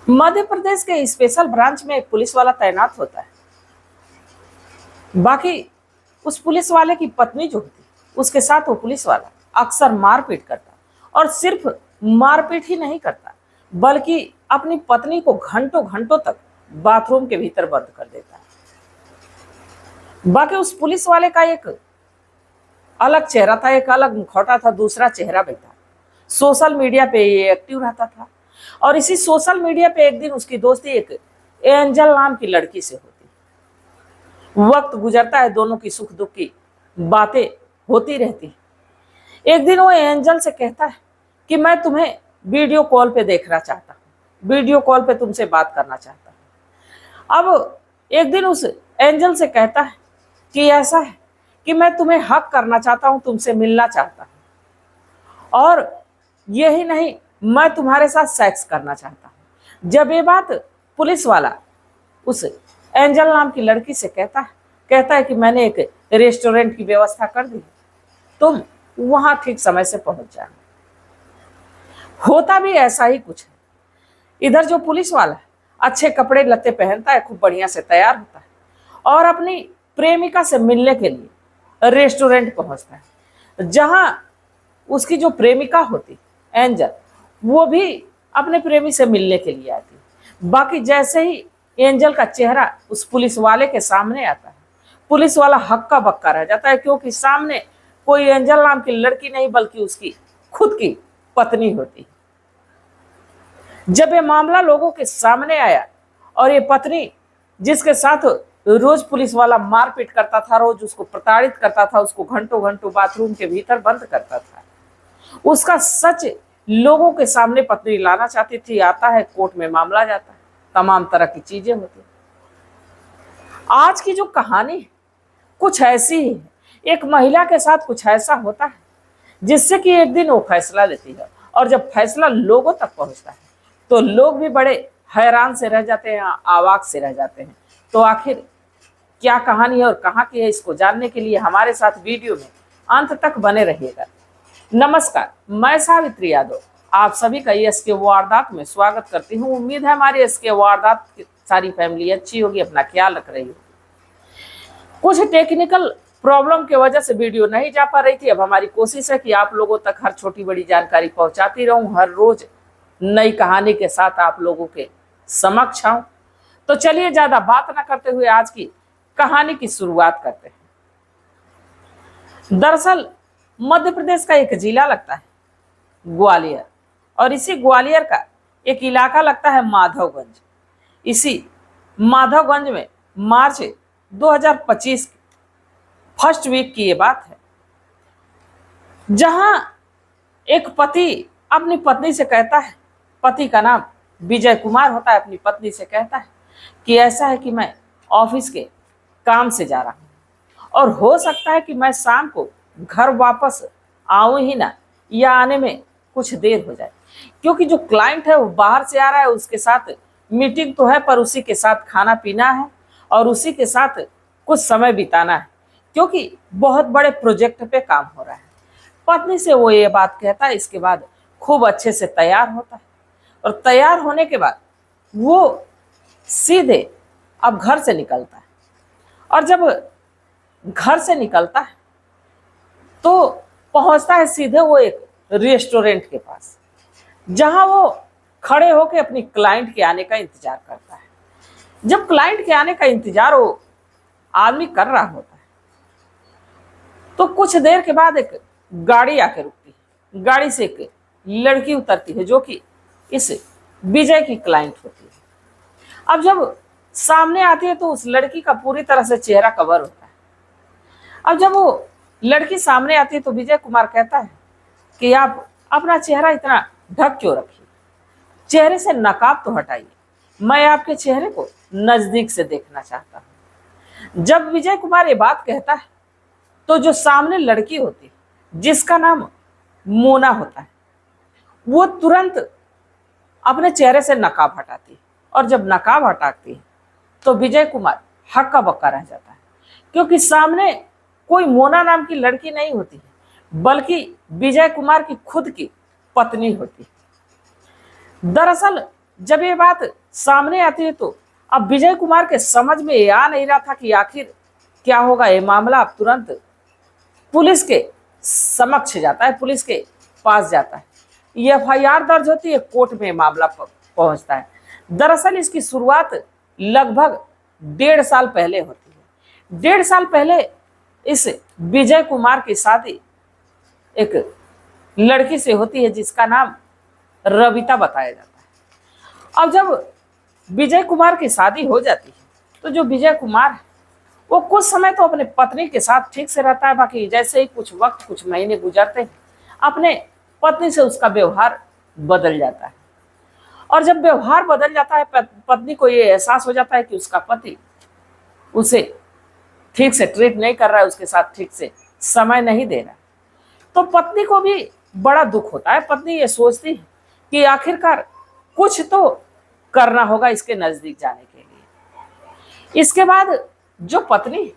मध्य प्रदेश के special branch में एक पुलिस वाला तैनात होता है। बाकी उस पुलिस वाले की पत्नी जो होती उसके साथ वो पुलिस वाला अक्सर मारपीट करता, और सिर्फ मारपीट ही नहीं करता बल्कि अपनी पत्नी को घंटों घंटों तक बाथरूम के भीतर बंद कर देता है। बाकी उस पुलिस वाले का एक अलग चेहरा था, एक अलग मुखौटा था, दूसरा चेहरा भी था। सोशल मीडिया पे ये एक्टिव रहता था, और इसी सोशल मीडिया पे एक दिन उसकी दोस्ती एक एंजल नाम की लड़की से होती। वक्त गुजरता है, दोनों की सुख दुख की बातें होती रहती। एक दिन वो एंजल से कहता है कि मैं तुम्हें वीडियो कॉल पे देखना चाहता हूँ, वीडियो कॉल पे तुमसे बात करना चाहता हूँ। अब एक दिन उस एंजल से कहता है कि ऐसा है कि मैं तुम्हें हक करना चाहता हूँ, तुमसे मिलना चाहता हूँ, और यही नहीं, मैं तुम्हारे साथ सेक्स करना चाहता हूँ। जब ये बात पुलिस वाला उस एंजल नाम की लड़की से कहता है कि मैंने एक रेस्टोरेंट की व्यवस्था कर दी, तुम वहां ठीक समय से पहुंच जाना। होता भी ऐसा ही कुछ है। इधर जो पुलिस वाला है अच्छे कपड़े लत्ते पहनता है, खूब बढ़िया से तैयार होता है और अपनी प्रेमिका से मिलने के लिए रेस्टोरेंट पहुंचता है, जहां उसकी जो प्रेमिका होती एंजल, वो भी अपने प्रेमी से मिलने के लिए आती। बाकी जैसे ही एंजल का चेहरा उस पुलिस वाले के सामने आता है, पुलिस वाला हक्का बक्का रह जाता है, क्योंकि सामने कोई एंजल नाम की लड़की नहीं बल्कि उसकी खुद की पत्नी होती। जब ये मामला लोगों के सामने आया और ये पत्नी जिसके साथ रोज पुलिस वाला मारपीट करता था, रोज उसको प्रताड़ित करता था, उसको घंटों घंटों बाथरूम के भीतर बंद करता था, उसका सच लोगों के सामने पत्नी लाना चाहती थी। आता है, कोर्ट में मामला जाता है, तमाम तरह की चीजें होती। आज की जो कहानी है कुछ ऐसी ही है। एक महिला के साथ कुछ ऐसा होता है जिससे कि एक दिन वो फैसला लेती है, और जब फैसला लोगों तक पहुंचता है तो लोग भी बड़े हैरान से रह जाते हैं, आवाक से रह जाते हैं। तो आखिर क्या कहानी है और कहाँ की है, इसको जानने के लिए हमारे साथ वीडियो में अंत तक बने रहिएगा। नमस्कार, मैं सावित्री यादव आप सभी का एसके वारदात में स्वागत करती हूँ। उम्मीद है हमारी एसके वारदात की सारी फैमिली अच्छी होगी, अपना ख्याल रख रही होगी। कुछ टेक्निकल प्रॉब्लम की वजह से वीडियो नहीं जा पा रही थी। अब हमारी कोशिश है कि आप लोगों तक हर छोटी बड़ी जानकारी पहुंचाती रहूं, हर रोज नई कहानी के साथ आप लोगों के समक्ष आऊं। तो चलिए ज्यादा बात ना करते हुए आज की कहानी की शुरुआत करते हैं। दरअसल मध्य प्रदेश का एक जिला लगता है ग्वालियर, और इसी ग्वालियर का एक इलाका लगता है माधवगंज। इसी माधवगंज में मार्च 2025 फर्स्ट वीक की ये बात है, जहां एक पति अपनी पत्नी से कहता है, पति का नाम विजय कुमार होता है, अपनी पत्नी से कहता है कि ऐसा है कि मैं ऑफिस के काम से जा रहा हूं, और हो सकता है कि मैं शाम को घर वापस आऊं ही ना, या आने में कुछ देर हो जाए, क्योंकि जो क्लाइंट है वो बाहर से आ रहा है, उसके साथ मीटिंग तो है पर उसी के साथ खाना पीना है और उसी के साथ कुछ समय बिताना है, क्योंकि बहुत बड़े प्रोजेक्ट पे काम हो रहा है। पत्नी से वो ये बात कहता है। इसके बाद खूब अच्छे से तैयार होता है, और तैयार होने के बाद वो सीधे अब घर से निकलता है, और जब घर से निकलता है तो पहुंचता है सीधे वो एक रेस्टोरेंट के पास, जहां वो खड़े होकर अपनी क्लाइंट के आने का इंतजार करता है। जब क्लाइंट के आने का इंतजार वो आदमी कर रहा होता है तो कुछ देर के बाद एक गाड़ी आके रुकती है। गाड़ी से एक लड़की उतरती है जो कि इस विजय की क्लाइंट होती है। अब जब सामने आती है तो उस लड़की का पूरी तरह से चेहरा कवर होता है। अब जब वो लड़की सामने आती है तो विजय कुमार कहता है कि आप अपना चेहरा इतना ढक क्यों रखिए, चेहरे से नकाब तो हटाइए, मैं आपके चेहरे को नजदीक से देखना चाहता हूं। जब विजय कुमार ये बात कहता है तो जो सामने लड़की होती है जिसका नाम मोना होता है, वो तुरंत अपने चेहरे से नकाब हटाती है, और जब नकाब हटाती है तो विजय कुमार हक्का बक्का रह जाता है, क्योंकि सामने कोई मोना नाम की लड़की नहीं होती है बल्कि विजय कुमार की खुद की पत्नी होती है। दरअसल जब ये बात सामने आती है तो अब विजय कुमार के समझ में ये आ नहीं रहा था कि आखिर क्या होगा। ये मामला अब तुरंत पुलिस के समक्ष जाता है, पुलिस के पास जाता है। ये एफआईआर दर्ज होती है, कोर्ट में मामला पहुंचता है। दरअसल इसकी शुरुआत लगभग 1.5 साल पहले होती है। 1.5 साल पहले इस विजय कुमार की शादी एक लड़की से होती है जिसका नाम रविता बताया जाता है। अब जब विजय कुमार की शादी हो जाती है तो जो विजय कुमार है वो कुछ समय तो अपने पत्नी के साथ ठीक से रहता है। बाकी जैसे ही कुछ वक्त, कुछ महीने गुजरते हैं, अपने पत्नी से उसका व्यवहार बदल जाता है। और जब व्यवहार बदल जाता है, पत्नी को ये एहसास हो जाता है कि उसका पति उसे ठीक से ट्रीट नहीं कर रहा है, उसके साथ ठीक से समय नहीं दे रहा है, तो पत्नी को भी बड़ा दुख होता है। पत्नी ये सोचती है कि आखिरकार कुछ तो करना होगा इसके नजदीक जाने के लिए। इसके बाद जो पत्नी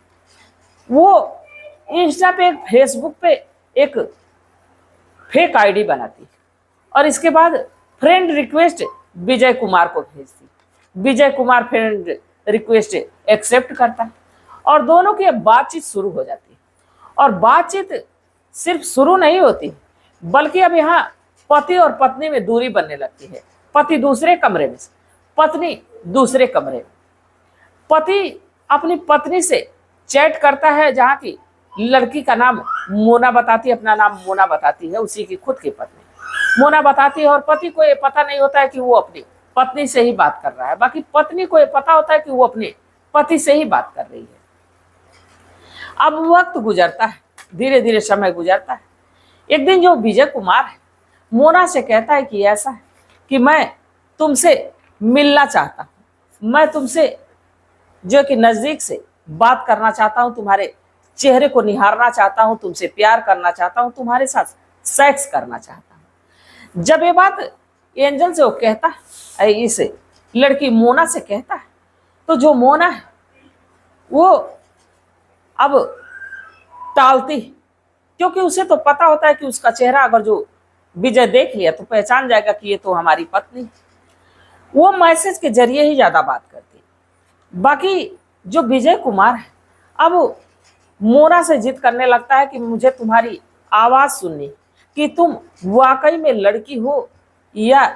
वो इंस्टा पे, फेसबुक पे एक फेक आईडी बनाती है और इसके बाद फ्रेंड रिक्वेस्ट विजय कुमार को भेजती। Vijay Kumar friend request accept करता है और दोनों की बातचीत शुरू हो जाती है। और बातचीत सिर्फ शुरू नहीं होती बल्कि अब यहाँ पति और पत्नी में दूरी बनने लगती है। पति दूसरे कमरे में, पत्नी दूसरे कमरे में। पति अपनी पत्नी से चैट करता है, जहाँ की लड़की का नाम मोना बताती है, अपना नाम मोना बताती है, उसी की खुद की पत्नी मोना बताती है। और पति को ये पता नहीं होता है कि वो अपनी पत्नी से ही बात कर रहा है। बाकी पत्नी को ये पता होता है कि वो अपने पति से ही बात कर रही है। अब वक्त गुजरता है, धीरे धीरे समय गुजरता है। एक दिन जो विजय कुमार है मोना से कहता है कि ऐसा है कि मैं तुमसे मिलना चाहता हूं, मैं तुमसे जो कि नजदीक से बात करना चाहता हूं, तुम्हारे चेहरे को निहारना चाहता हूं, तुमसे प्यार करना चाहता हूं, तुम्हारे साथ सेक्स करना चाहता हूं। जब ये बात एंजल से वो कहता है, इस लड़की मोना से कहता है, तो जो मोना है वो अब टालती, क्योंकि उसे तो पता होता है कि उसका चेहरा अगर जो विजय देख लिया तो पहचान जाएगा कि ये तो हमारी पत्नी। वो मैसेज के जरिए ही ज्यादा बात करती। बाकी जो विजय कुमार है अब मोना से जिद करने लगता है कि मुझे तुम्हारी आवाज सुननी, कि तुम वाकई में लड़की हो या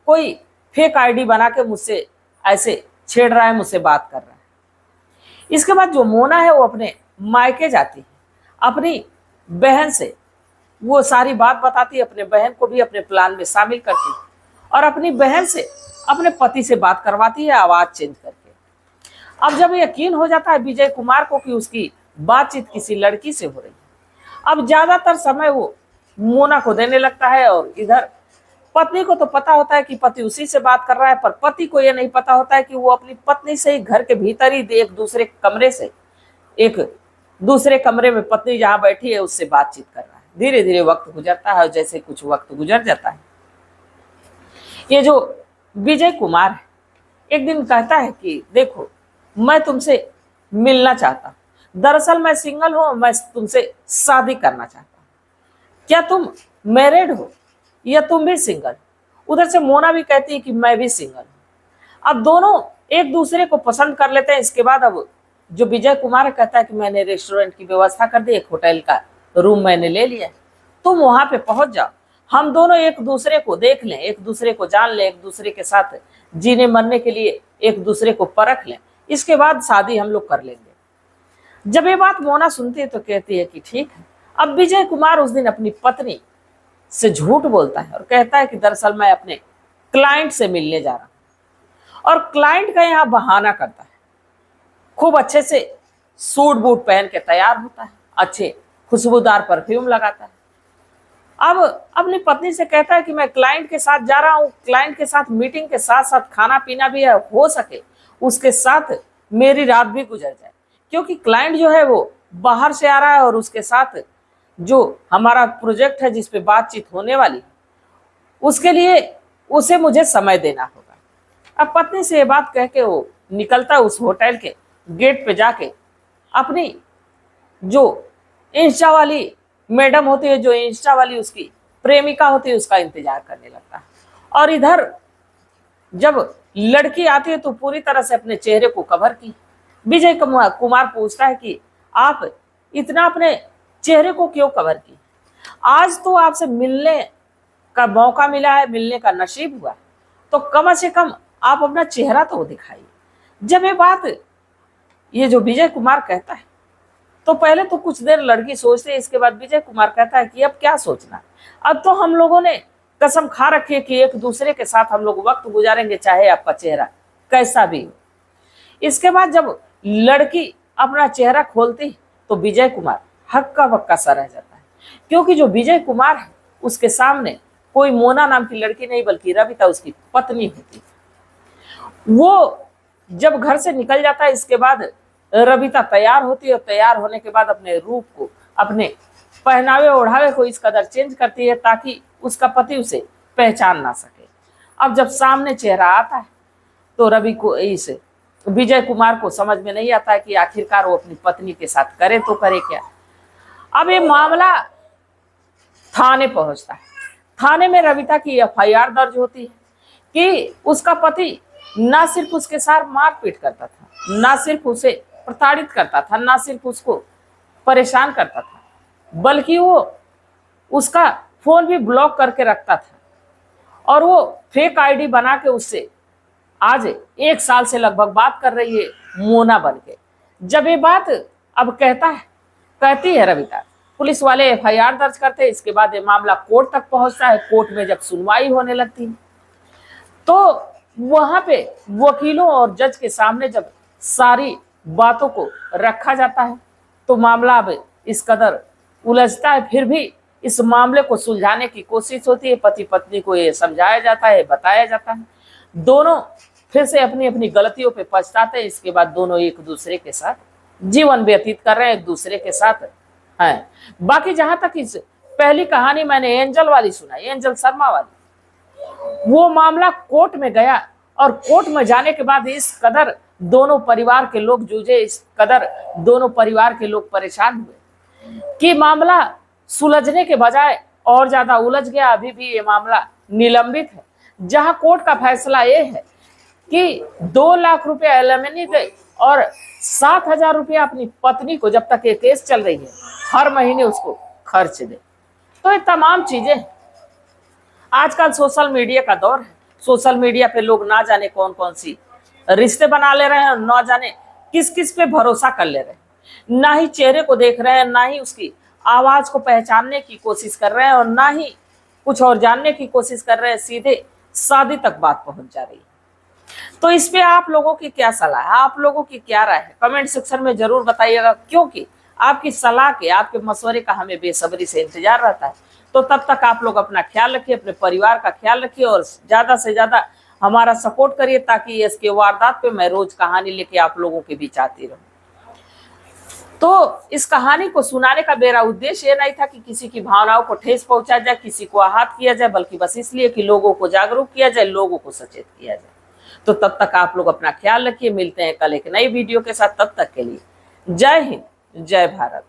कोई फेक आईडी बना के मुझसे ऐसे छेड़ रहा है, मुझसे बात कर रहा है। इसके बाद जो मोना है वो अपने मायके जाती है, अपनी बहन से वो सारी बात बताती है, अपने बहन को भी अपने प्लान में शामिल करती है और अपनी बहन से अपने पति से बात करवाती है आवाज चेंज करके। अब जब यकीन हो जाता है विजय कुमार को कि उसकी बातचीत किसी लड़की से हो रही है, अब ज्यादातर समय वो मोना को देने लगता है। और इधर पत्नी को तो पता होता है कि पति उसी से बात कर रहा है, पर पति को यह नहीं पता होता है कि वो अपनी पत्नी से ही घर के भीतर ही एक दूसरे कमरे में पत्नी जहां बैठी है उससे बातचीत कर रहा है। धीरे धीरे वक्त गुजरता है और जैसे कुछ वक्त गुजर जाता है, ये जो विजय कुमार है एक दिन कहता है कि देखो मैं तुमसे मिलना चाहता हूं, दरअसल मैं सिंगल हूं, मैं तुमसे शादी करना चाहता हूं, क्या तुम मैरिड हो या तुम भी सिंगल? उधर से मोना भी कहती है कि मैं भी सिंगल हूं। अब दोनों एक दूसरे को पसंद कर लेते हैं। इसके बाद अब जो विजय कुमार कहता है कि मैंने रेस्टोरेंट की व्यवस्था कर दी, एक होटल का रूम मैंने ले लिया, तुम वहां पे पहुंच जाओ, हम दोनों एक दूसरे को देख लें, एक दूसरे को जान लें, एक दूसरे के साथ जीने मरने के लिए एक दूसरे को परख लें, इसके बाद शादी हम लोग कर लेंगे। जब ये बात मोना सुनती है तो कहती है कि ठीक है। अब विजय कुमार उस दिन अपनी पत्नी से झूठ बोलता है और कहता है कि दरअसल मैं अपने क्लाइंट से मिलने जा रहा हूं, और क्लाइंट का यहाँ बहाना करता है, खूब अच्छे से सूट बूट पहन के तैयार होता है, अच्छे खुशबूदार परफ्यूम लगाता है। अब अपनी पत्नी से कहता है कि मैं क्लाइंट के साथ जा रहा हूँ, क्लाइंट के साथ मीटिंग के साथ साथ खाना पीना भी है, हो सके उसके साथ मेरी रात भी गुजर जाए, क्योंकि क्लाइंट जो है वो बाहर से आ रहा है और उसके साथ जो हमारा प्रोजेक्ट है जिस पे बातचीत होने वाली है उसके लिए उसे मुझे समय देना होगा। अब पत्नी से ये बात कह के वो निकलता है, उस होटल के गेट पे जाके अपनी जो इंस्टा वाली मैडम होती है, जो इंस्टा वाली उसकी प्रेमिका होती है, उसका इंतजार करने लगता है। और इधर जब लड़की आती है तो पूरी तरह से अपने चेहरे को कवर की। विजय कुमार पूछता है कि आप इतना अपने चेहरे को क्यों कवर की? आज तो आपसे मिलने का मौका मिला है, मिलने का नसीब हुआ, तो कम से कम आप अपना चेहरा तो दिखाइए। जब ये बात ये जो विजय कुमार कहता है तो पहले तो कुछ देर लड़की सोचती है, इसके बाद विजय कुमार कहता है कि अब क्या सोचना, अब तो हम लोगों ने कसम खा रखी है कि एक दूसरे के साथ हम लोग वक्त गुजारेंगे, चाहे आपका चेहरा कैसा भी हो। इसके बाद जब लड़की अपना चेहरा खोलती तो विजय कुमार हक्का बक्का सा रह जाता है, क्योंकि जो विजय कुमार है उसके सामने कोई मोना नाम की लड़की नहीं बल्कि रविता उसकी पत्नी होती। वो जब घर से निकल जाता है, इसके बाद रविता तैयार होती है और तैयार होने के बाद अपने रूप को, अपने पहनावे ओढ़ावे को इस कदर चेंज करती है ताकि उसका पति उसे पहचान ना सके। अब जब सामने चेहरा आता है तो रवि को इसे विजय कुमार को समझ में नहीं आता है कि आखिरकार वो अपनी पत्नी के साथ करे तो करे क्या। अब ये मामला थाने पहुंचता है। थाने में रविता की एफआईआर दर्ज होती है कि उसका पति ना सिर्फ उसके साथ मारपीट करता था, ना सिर्फ उसे प्रताड़ित करता था, ना सिर्फ उसको परेशान करता था, बल्कि वो उसका फोन भी ब्लॉक करके रखता था और वो फेक आईडी बना के उससे आज 1 साल से लगभग बात कर रही है मोना बन के। जब ये बात अब कहती है रविता, पुलिस वाले एफआईआर दर्ज करते हैं। इसके बाद ये मामला कोर्ट तक पहुंचता है। कोर्ट में जब सुनवाई होने लगती है तो वहां पे वकीलों और जज के सामने जब सारी बातों को रखा जाता है तो मामला अब इस कदर उलझता है। फिर भी इस मामले को सुलझाने की कोशिश होती है। पति पत्नी को ये समझाया जाता है, बताया जाता है। दोनों फिर से अपनी अपनी गलतियों पे पछताते हैं। इसके बाद दोनों एक दूसरे के साथ जीवन व्यतीत कर रहे हैं, एक दूसरे के साथ हैं। बाकी जहां तक इस पहली कहानी मैंने एंजल वाली सुनाई, एंजल शर्मा वाली, वो मामला कोर्ट में गया और कोर्ट में जाने के बाद इस कदर दोनों परिवार के लोग जूझे, इस कदर दोनों परिवार के लोग परेशान हुए कि मामला सुलझने के बजाय और ज्यादा उलझ गया। अभी भी ये मामला निलंबित है, जहां कोर्ट का फैसला ये है कि 2 लाख रुपए एलिमनी दे और 7,000 रुपया अपनी पत्नी को, जब तक ये केस चल रही है, हर महीने उसको खर्च दे। तो ये तमाम चीजें, आजकल सोशल मीडिया का दौर है। सोशल मीडिया पे लोग ना जाने कौन कौन सी रिश्ते बना ले रहे हैं और ना जाने किस किस पे भरोसा कर ले रहे हैं। ना ही चेहरे को देख रहे हैं, ना ही उसकी आवाज को पहचानने की कोशिश कर रहे हैं और ना ही कुछ और जानने की कोशिश कर रहे हैं। सीधे शादी तक बात पहुंच जा रही है। तो इस पे आप लोगों की क्या सलाह है, आप लोगों की क्या राय है, कमेंट सेक्शन में जरूर बताइएगा, क्योंकि आपकी सलाह के, आपके मशवरे का हमें बेसब्री से इंतजार रहता है। तो तब तक आप लोग अपना ख्याल रखिए, अपने परिवार का ख्याल रखिए और ज्यादा से ज्यादा हमारा सपोर्ट करिए ताकि इसके वारदात पे मैं रोज कहानी लेके आप लोगों के बीच आती रहूं। तो इस कहानी को सुनाने का मेरा उद्देश्य ये नहीं था कि किसी की भावनाओं को ठेस पहुंचा जाए, किसी को आहत किया जाए, बल्कि बस इसलिए कि लोगों को जागरूक किया जाए, लोगों को सचेत किया जाए। तो तब तक आप लोग अपना ख्याल रखिए। मिलते हैं कल एक नई वीडियो के साथ। तब तक के लिए जय हिंद, जय भारत।